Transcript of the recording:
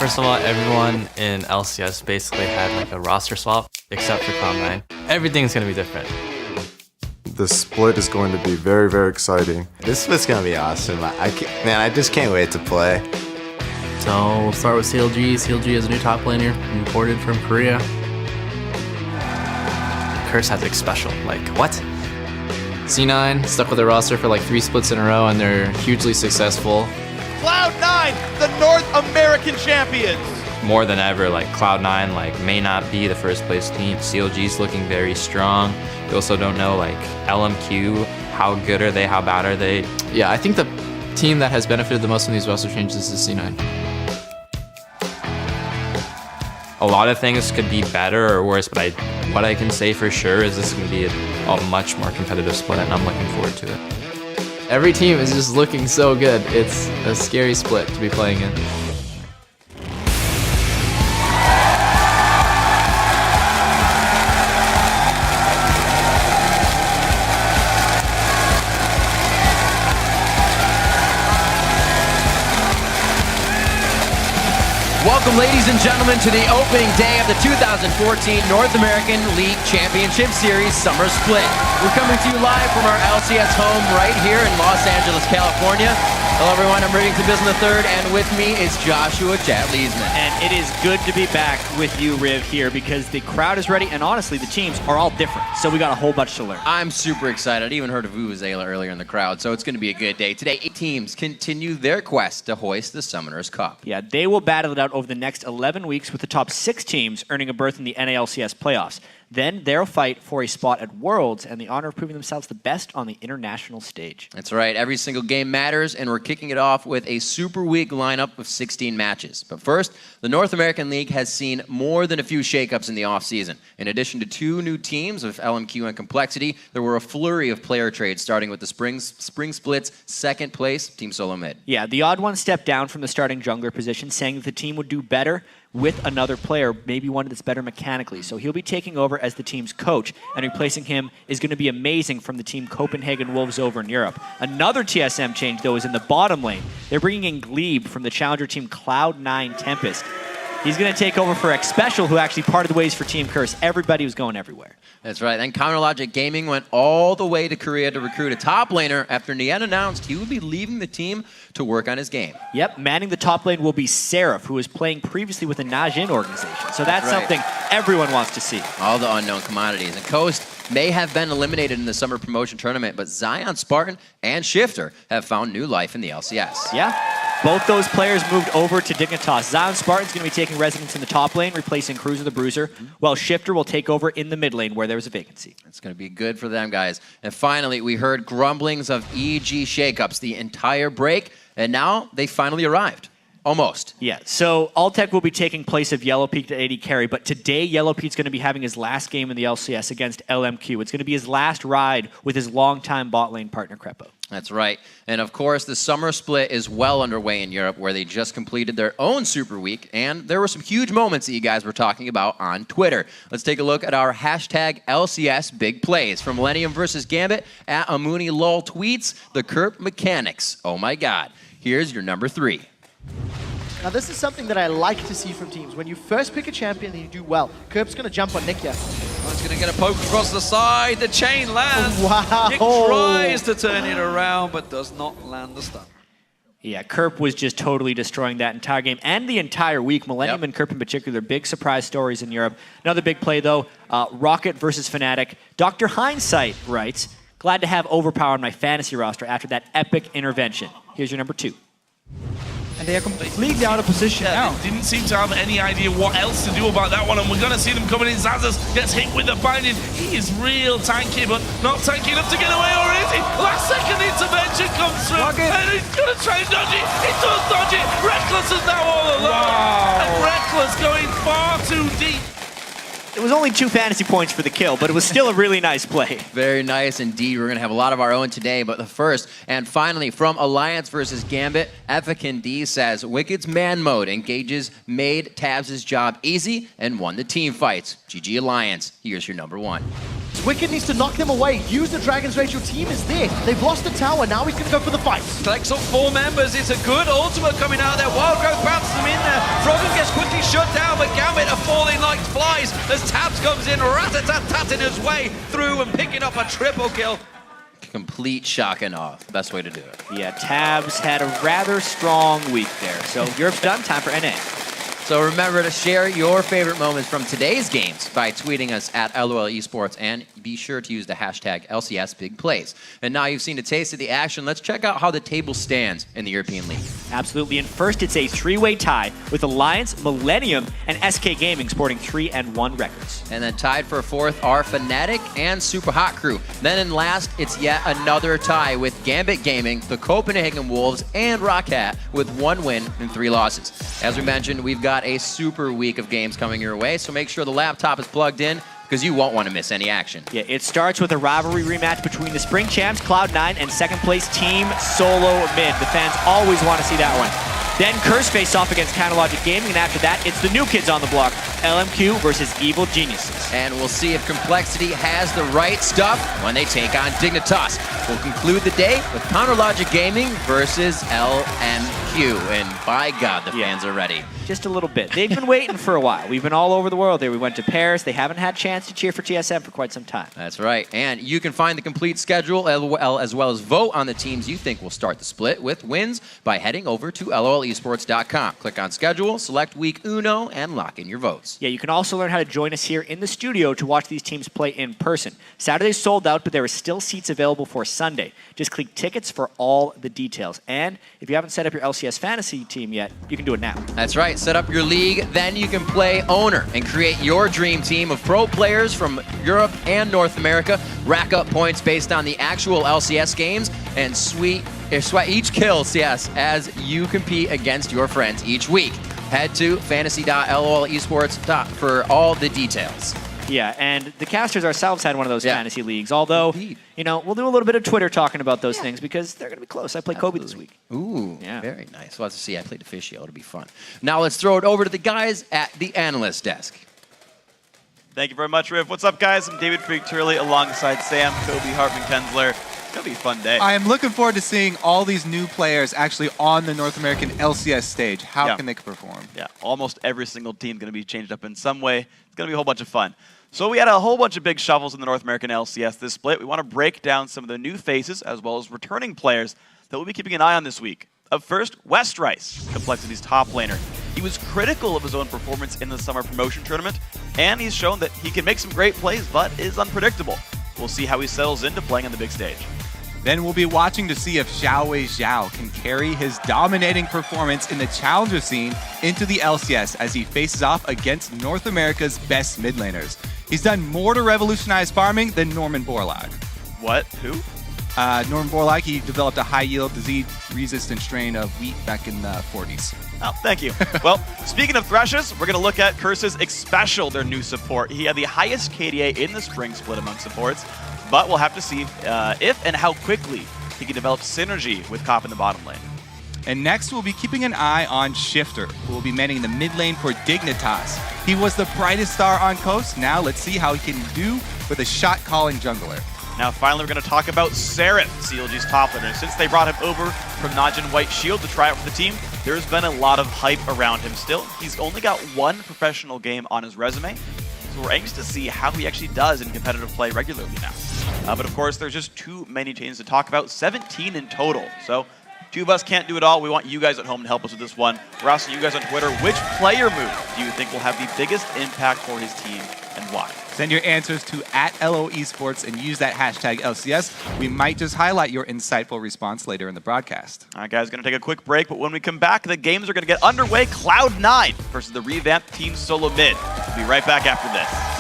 First of all, everyone in LCS basically had like a roster swap, except for Cloud9. Everything's gonna be different. The split is going to be very, very exciting. This split's gonna be awesome. I just can't wait to play. So we'll start with CLG. CLG is a new top laner, imported from Korea. Curse has it special. Like, what? C9 stuck with their roster for like 3 splits in a row, and they're hugely successful. Cloud9, the North American champions. More than ever, like Cloud9 like may not be the first place team. CLG's looking very strong. We also don't know like LMQ, how good are they, how bad are they? Yeah, I think the team that has benefited the most from these roster changes is C9. A lot of things could be better or worse, but what I can say for sure is this is going to be a much more competitive split, and I'm looking forward to it. Every team is just looking so good. It's a scary split to be playing in. Welcome, ladies and gentlemen, to the opening day of the 2014 North American League Championship Series Summer Split. We're coming to you live from our LCS home right here in Los Angeles, California. Hello, everyone. I'm Ratings of Business III, and with me is Joshua Jet Leesman. And it is good to be back with you, Riv, here, because the crowd is ready, and honestly, the teams are all different, so we got a whole bunch to learn. I'm super excited. I even heard of Vuvuzela earlier in the crowd, so it's going to be a good day. Today, 8 teams continue their quest to hoist the Summoners Cup. Yeah, they will battle it out over the next 11 weeks with the top 6 teams earning a berth in the NALCS playoffs. Then they'll fight for a spot at Worlds and the honor of proving themselves the best on the international stage. That's right. Every single game matters, and we're kicking it off with a super week lineup of 16 matches. But first, the North American League has seen more than a few shakeups in the offseason. In addition to 2 new teams of LMQ and Complexity, there were a flurry of player trades, starting with the Spring Split's second place, Team Solo Mid. Yeah, the odd one stepped down from the starting jungler position, saying that the team would do better with another player, maybe one that's better mechanically. So he'll be taking over as the team's coach, and replacing him is going to be amazing from the team Copenhagen Wolves over in Europe. Another TSM change, though, is in the bottom lane. They're bringing in Glebe from the challenger team Cloud9 Tempest. He's going to take over for X Special, who actually parted the ways for Team Curse. Everybody was going everywhere. That's right. Then Counterlogic Gaming went all the way to Korea to recruit a top laner after Nien announced he would be leaving the team to work on his game. Yep, manning the top lane will be Seraph, who was playing previously with the Najin organization. So that's something everyone wants to see. All the unknown commodities. And Coast may have been eliminated in the summer promotion tournament, but Zion Spartan and Shifter have found new life in the LCS. Yeah. Both those players moved over to Dignitas. Zion Spartan's going to be taking residence in the top lane, replacing Cruiser the Bruiser, while Shifter will take over in the mid lane where there was a vacancy. It's going to be good for them, guys. And finally, we heard grumblings of EG shakeups the entire break, and now they finally arrived. Almost. Yeah, so Altec will be taking place of Yellow Peak to AD carry, but today Yellow Peak's going to be having his last game in the LCS against LMQ. It's going to be his last ride with his longtime bot lane partner, Crepo. That's right. And of course, the summer split is well underway in Europe, where they just completed their own Super Week, and there were some huge moments that you guys were talking about on Twitter. Let's take a look at our hashtag LCS Big Plays. From Millennium versus Gambit at Amuni Lol tweets, the Kerp mechanics. Oh my God. Here's your number 3. Now this is something that I like to see from teams. When you first pick a champion and you do well, Kerp's going to jump on Nick here. Oh, he's going to get a poke across the side. The chain lands. Wow. Nick tries to turn it around, but does not land the stun. Yeah, Kerp was just totally destroying that entire game and the entire week. Millennium and Kerp in particular, big surprise stories in Europe. Another big play, though, Rocket versus Fnatic. Dr. Hindsight writes, glad to have Overpower on my fantasy roster after that epic intervention. Here's your number 2. And they are completely out of position now. They didn't seem to have any idea what else to do about that one, and we're going to see them coming in. Zazas gets hit with the binding. He is real tanky, but not tanky enough to get away, or is he? Last second intervention comes through, and he's going to try and dodge it. He does dodge it. Reckless is now all alone, and Reckless going far too deep. It was only 2 fantasy points for the kill, but it was still a really nice play. Very nice indeed. We're going to have a lot of our own today, but the first and finally from Alliance versus Gambit, Effican D says, Wicked's man mode engages made Tabs' job easy and won the team fights. GG Alliance. Here's your number 1. Wicked needs to knock them away. Use the Dragon's Rage. Your team is there. They've lost the tower. Now he's going to go for the fight. Collects up 4 members. It's a good ultimate coming out there. Wild Growth bounces them in there. Froggen gets quickly shut down, but Gambit are falling like flies as Tabs comes in, rat-a-tat-tatting his way through and picking up a triple kill. Complete shock and awe. Best way to do it. Yeah, Tabs had a rather strong week there. So Europe's done. Time for NA. So remember to share your favorite moments from today's games by tweeting us at LOL Esports, and be sure to use the hashtag LCS Big Plays. And now you've seen a taste of the action, let's check out how the table stands in the European League. Absolutely. And first, it's a 3-way tie with Alliance, Millennium, and SK Gaming sporting 3-1 records. And then tied for 4th are Fnatic and Super Hot Crew. Then in last, it's yet another tie with Gambit Gaming, the Copenhagen Wolves, and Rockhat with 1 win and 3 losses. As we mentioned, we've got a super week of games coming your way, so make sure the laptop is plugged in because you won't want to miss any action. Yeah, it starts with a rivalry rematch between the Spring Champs, Cloud9, and second place Team Solo Mid. The fans always want to see that one. Then Curse face off against Counterlogic Gaming, and after that, it's the new kids on the block, LMQ versus Evil Geniuses. And we'll see if Complexity has the right stuff when they take on Dignitas. We'll conclude the day with Counterlogic Gaming versus LMQ, and by God, the fans are ready. Just a little bit. They've been waiting for a while. We've been all over the world there. We went to Paris. They haven't had a chance to cheer for TSM for quite some time. That's right. And you can find the complete schedule as well as vote on the teams you think will start the split with wins by heading over to lolesports.com. Click on schedule, select week uno, and lock in your votes. Yeah, you can also learn how to join us here in the studio to watch these teams play in person. Saturday's sold out, but there are still seats available for Sunday. Just click tickets for all the details. And if you haven't set up your LCS fantasy team yet, you can do it now. That's right. Set up your league, then you can play Owner and create your dream team of pro players from Europe and North America. Rack up points based on the actual LCS games and sweat each kills, yes, as you compete against your friends each week. Head to fantasy.lolesports for all the details. Yeah, and the casters ourselves had one of those fantasy leagues, although, you know, we'll do a little bit of Twitter talking about those things because they're going to be close. I played Kobe this week. Ooh, very nice. We'll have to see. I played Officio. It'll be fun. Now let's throw it over to the guys at the analyst desk. Thank you very much, Riv. What's up, guys? I'm David Freak-Turley alongside Sam, Kobe, Hartman, Kensler. It's going to be a fun day. I am looking forward to seeing all these new players actually on the North American LCS stage. How can they perform? Yeah, almost every single team is going to be changed up in some way. It's going to be a whole bunch of fun. So we had a whole bunch of big shuffles in the North American LCS this split. We want to break down some of the new faces as well as returning players that we'll be keeping an eye on this week. Up first, West Rice, Complexity's top laner. He was critical of his own performance in the summer promotion tournament, and he's shown that he can make some great plays, but is unpredictable. We'll see how he settles into playing on the big stage. Then we'll be watching to see if Xiaowei Zhao can carry his dominating performance in the challenger scene into the LCS as he faces off against North America's best mid laners. He's done more to revolutionize farming than Norman Borlaug. What? Who? Norman Borlaug, he developed a high-yield, disease-resistant strain of wheat back in the 40s. Oh, thank you. Well, speaking of Threshers, we're going to look at Curse's Xpecial, their new support. He had the highest KDA in the spring split among supports, but we'll have to see if and how quickly he can develop synergy with Cop in the bottom lane. And next, we'll be keeping an eye on Shifter, who will be manning the mid lane for Dignitas. He was the brightest star on Coast. Now let's see how he can do with a shot-calling jungler. Now, finally, we're going to talk about Seraph, CLG's top laner. Since they brought him over from Najin White Shield to try out for the team, there's been a lot of hype around him still. He's only got one professional game on his resume, so we're anxious to see how he actually does in competitive play regularly now. But of course, there's just too many teams to talk about, 17 in total. So two of us can't do it all. We want you guys at home to help us with this one. We're asking you guys on Twitter, which player move do you think will have the biggest impact for his team and why? Send your answers to @LO Esports and use that hashtag LCS. We might just highlight your insightful response later in the broadcast. All right, guys, going to take a quick break, but when we come back, the games are going to get underway. Cloud9 versus the revamped Team Solo Mid. We'll be right back after this.